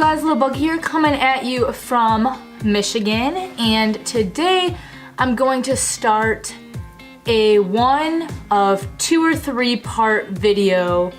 guys, Little Bug here, coming at you from Michigan, and today I'm going to start a one of 2 or 3 part video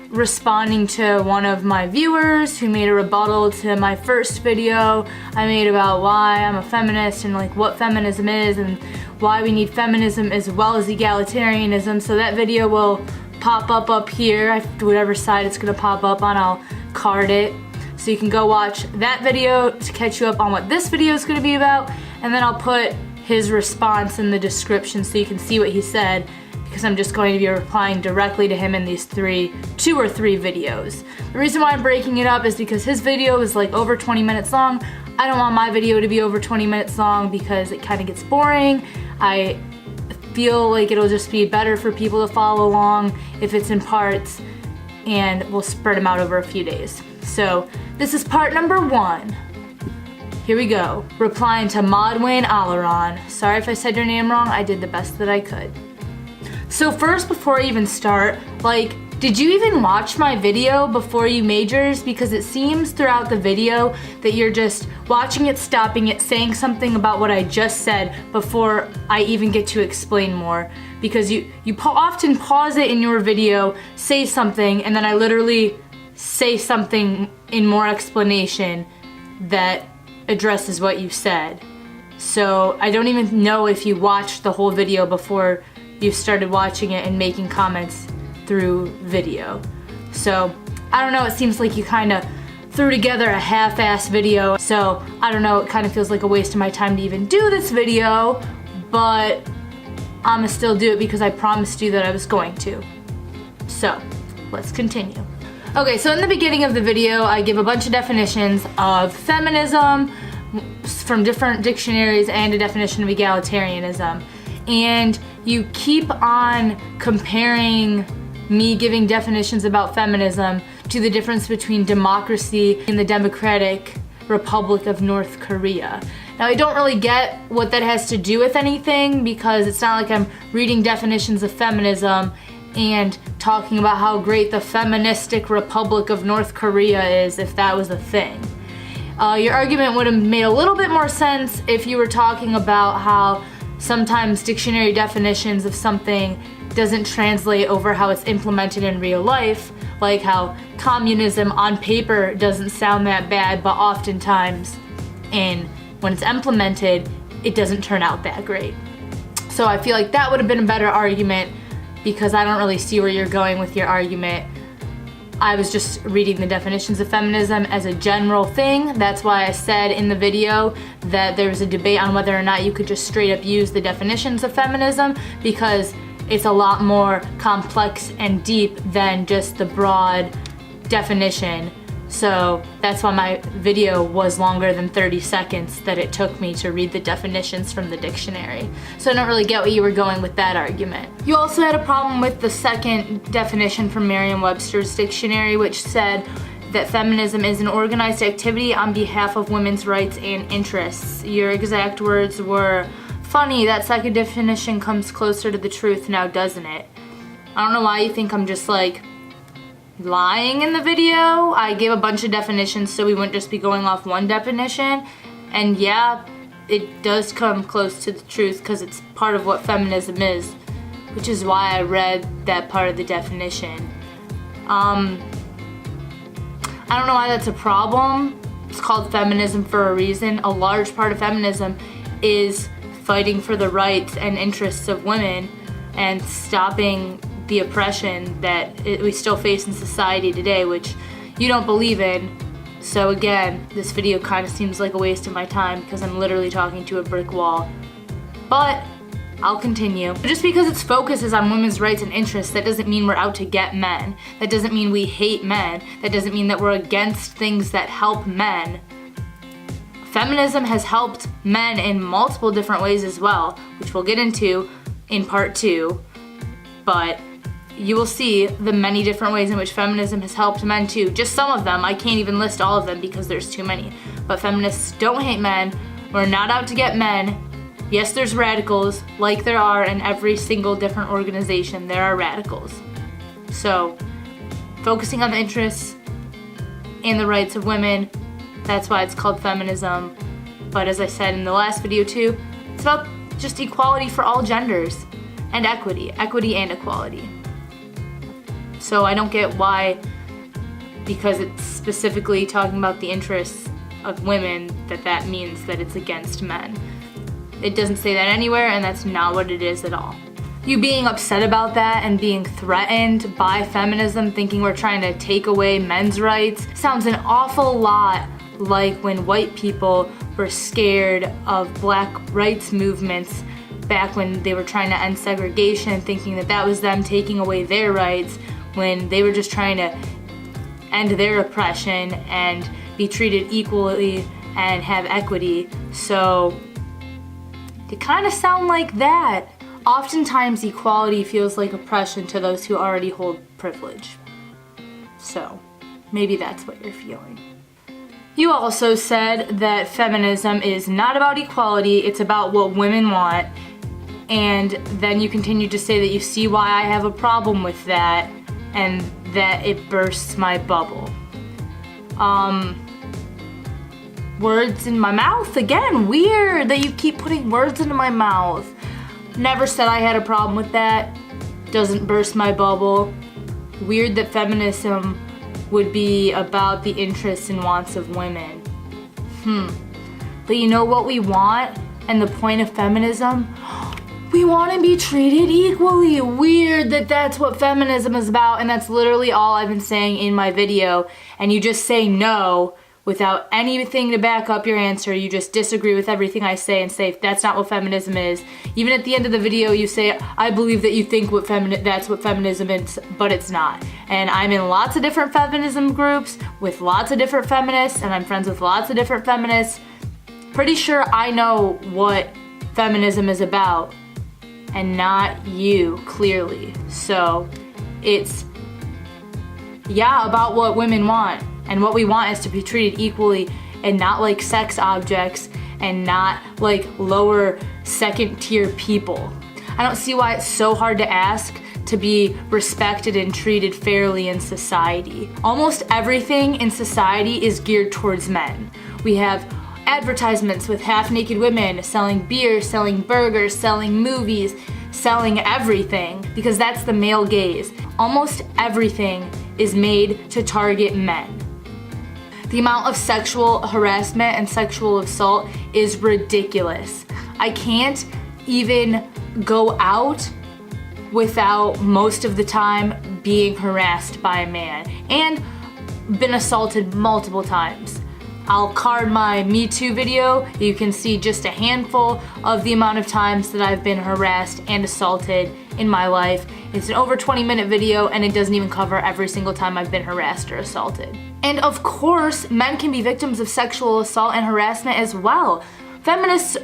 responding to one of my viewers who made a rebuttal to my first video I made about why I'm a feminist and like what feminism is and why we need feminism as well as egalitarianism. So that video will pop up here, whatever side it's gonna pop up on, I'll card it. So you can go watch that video to catch you up on what this video is gonna be about, and then I'll put his response in the description so you can see what he said, because I'm just going to be replying directly to him in these 2 or 3 videos. The reason why I'm breaking it up is because his video is like over 20 minutes long. I don't want my video to be over 20 minutes long because it kind of gets boring. I feel like it'll just be better for people to follow along if it's in parts, and we'll spread them out over a few days. So this is part number 1. Here we go. Replying to Modwain Allaron. Sorry if I said your name wrong, I did the best that I could. So first, before I even start, like, did you even watch my video before you made yours? Because it seems throughout the video that you're just watching it, stopping it, saying something about what I just said before I even get to explain more. Because you often pause it in your video, say something, and then I literally say something in more explanation that addresses what you said. So I don't even know if you watched the whole video before you started watching it and making comments through video. So I don't know, it seems like you kind of threw together a half-ass video. So I don't know, it kind of feels like a waste of my time to even do this video, but I'ma still do it because I promised you that I was going to. So let's continue. Okay, so in the beginning of the video, I give a bunch of definitions of feminism from different dictionaries and a definition of egalitarianism. And you keep on comparing me giving definitions about feminism to the difference between democracy and the Democratic Republic of North Korea. Now, I don't really get what that has to do with anything, because it's not like I'm reading definitions of feminism and talking about how great the feministic Republic of North Korea is, if that was a thing. Your argument would have made a little bit more sense if you were talking about how sometimes dictionary definitions of something doesn't translate over how it's implemented in real life, like how communism on paper doesn't sound that bad, but oftentimes when it's implemented, it doesn't turn out that great. So I feel like that would have been a better argument, because I don't really see where you're going with your argument. I was just reading the definitions of feminism as a general thing. That's why I said in the video that there was a debate on whether or not you could just straight up use the definitions of feminism, because it's a lot more complex and deep than just the broad definition. So that's why my video was longer than 30 seconds that it took me to read the definitions from the dictionary. So I don't really get what you were going with that argument. You also had a problem with the second definition from Merriam-Webster's dictionary, which said that feminism is an organized activity on behalf of women's rights and interests. Your exact words were, "Funny, that second definition comes closer to the truth now, doesn't it?" I don't know why you think I'm just like lying in the video. I gave a bunch of definitions so we wouldn't just be going off one definition, and yeah, it does come close to the truth because it's part of what feminism is, which is why I read that part of the definition. I don't know why that's a problem. It's called feminism for a reason. A large part of feminism is fighting for the rights and interests of women and stopping the oppression that we still face in society today, which you don't believe in. So again, this video kind of seems like a waste of my time because I'm literally talking to a brick wall. But I'll continue. Just because its focus is on women's rights and interests, that doesn't mean we're out to get men. That doesn't mean we hate men. That doesn't mean that we're against things that help men. Feminism has helped men in multiple different ways as well, which we'll get into in part 2. But you will see the many different ways in which feminism has helped men too. Just some of them. I can't even list all of them because there's too many. But feminists don't hate men. We're not out to get men. Yes, there's radicals, like there are in every single different organization. There are radicals. So, focusing on the interests and the rights of women. That's why it's called feminism. But as I said in the last video too, it's about just equality for all genders and equity and equality. So I don't get why, because it's specifically talking about the interests of women, that means that it's against men. It doesn't say that anywhere, and that's not what it is at all. You being upset about that and being threatened by feminism, thinking we're trying to take away men's rights, sounds an awful lot like when white people were scared of black rights movements back when they were trying to end segregation, thinking that that was them taking away their rights, when they were just trying to end their oppression and be treated equally and have equity. So they kind of sound like that. Oftentimes equality feels like oppression to those who already hold privilege. So maybe that's what you're feeling. You also said that feminism is not about equality, it's about what women want. And then you continue to say that you see why I have a problem with that and that it bursts my bubble. Words in my mouth again. Weird that you keep putting words into my mouth. Never said I had a problem with that. Doesn't burst my bubble. Weird that feminism would be about the interests and wants of women. But you know what we want and the point of feminism? We want to be treated equally. Weird that that's what feminism is about, and that's literally all I've been saying in my video, and you just say no without anything to back up your answer. You just disagree with everything I say and say that's not what feminism is. Even at the end of the video you say, I believe that you think that's what feminism is, but it's not. And I'm in lots of different feminism groups with lots of different feminists, and I'm friends with lots of different feminists. Pretty sure I know what feminism is about, and not you, clearly. So it's, yeah, about what women want. And what we want is to be treated equally and not like sex objects and not like lower second tier people. I don't see why it's so hard to ask to be respected and treated fairly in society. Almost everything in society is geared towards men. We have advertisements with half-naked women selling beer, selling burgers, selling movies, selling everything, because that's the male gaze. Almost everything is made to target men. The amount of sexual harassment and sexual assault is ridiculous. I can't even go out without most of the time being harassed by a man and been assaulted multiple times. I'll card my Me Too video. You can see just a handful of the amount of times that I've been harassed and assaulted in my life. It's an over 20-minute video and it doesn't even cover every single time I've been harassed or assaulted. And of course, men can be victims of sexual assault and harassment as well. Feminists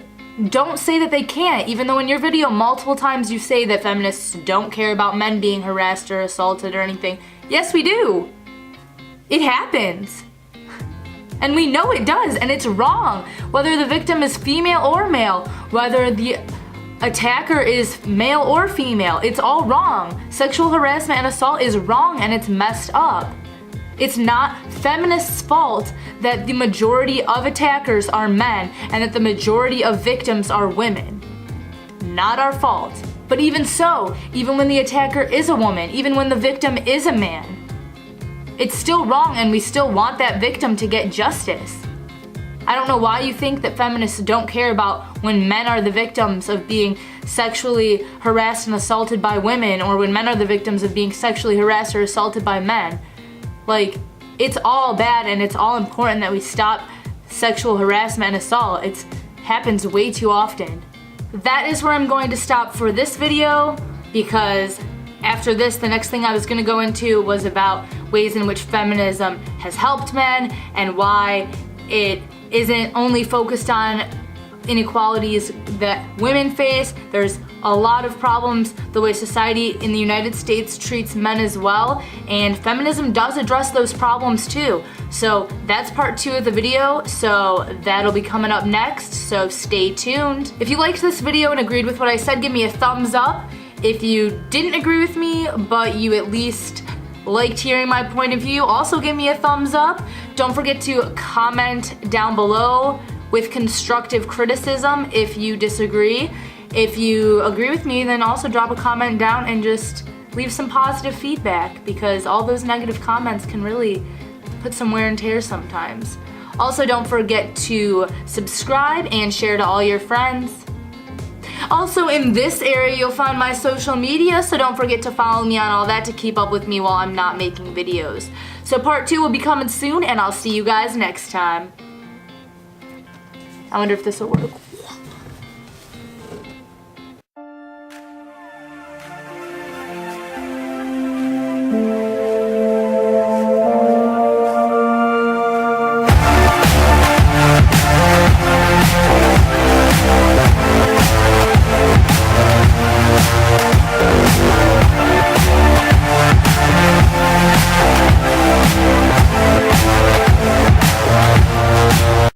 don't say that they can't, even though in your video multiple times you say that feminists don't care about men being harassed or assaulted or anything. Yes, we do. It happens. And we know it does, and it's wrong. Whether the victim is female or male, whether the attacker is male or female, it's all wrong. Sexual harassment and assault is wrong and it's messed up. It's not feminists' fault that the majority of attackers are men and that the majority of victims are women. Not our fault. But even so, even when the attacker is a woman, even when the victim is a man, it's still wrong and we still want that victim to get justice. I don't know why you think that feminists don't care about when men are the victims of being sexually harassed and assaulted by women, or when men are the victims of being sexually harassed or assaulted by men. Like, it's all bad and it's all important that we stop sexual harassment and assault. It happens way too often. That is where I'm going to stop for this video, because after this, the next thing I was going to go into was about ways in which feminism has helped men and why it isn't only focused on inequalities that women face. There's a lot of problems the way society in the United States treats men as well, and feminism does address those problems too. So that's part 2 of the video, so that'll be coming up next, so stay tuned. If you liked this video and agreed with what I said, give me a thumbs up. If you didn't agree with me, but you at least liked hearing my point of view, also give me a thumbs up. Don't forget to comment down below with constructive criticism if you disagree. If you agree with me, then also drop a comment down and just leave some positive feedback, because all those negative comments can really put some wear and tear sometimes. Also, don't forget to subscribe and share to all your friends. Also, in this area, you'll find my social media, so don't forget to follow me on all that to keep up with me while I'm not making videos. So part 2 will be coming soon, and I'll see you guys next time. I wonder if this will work.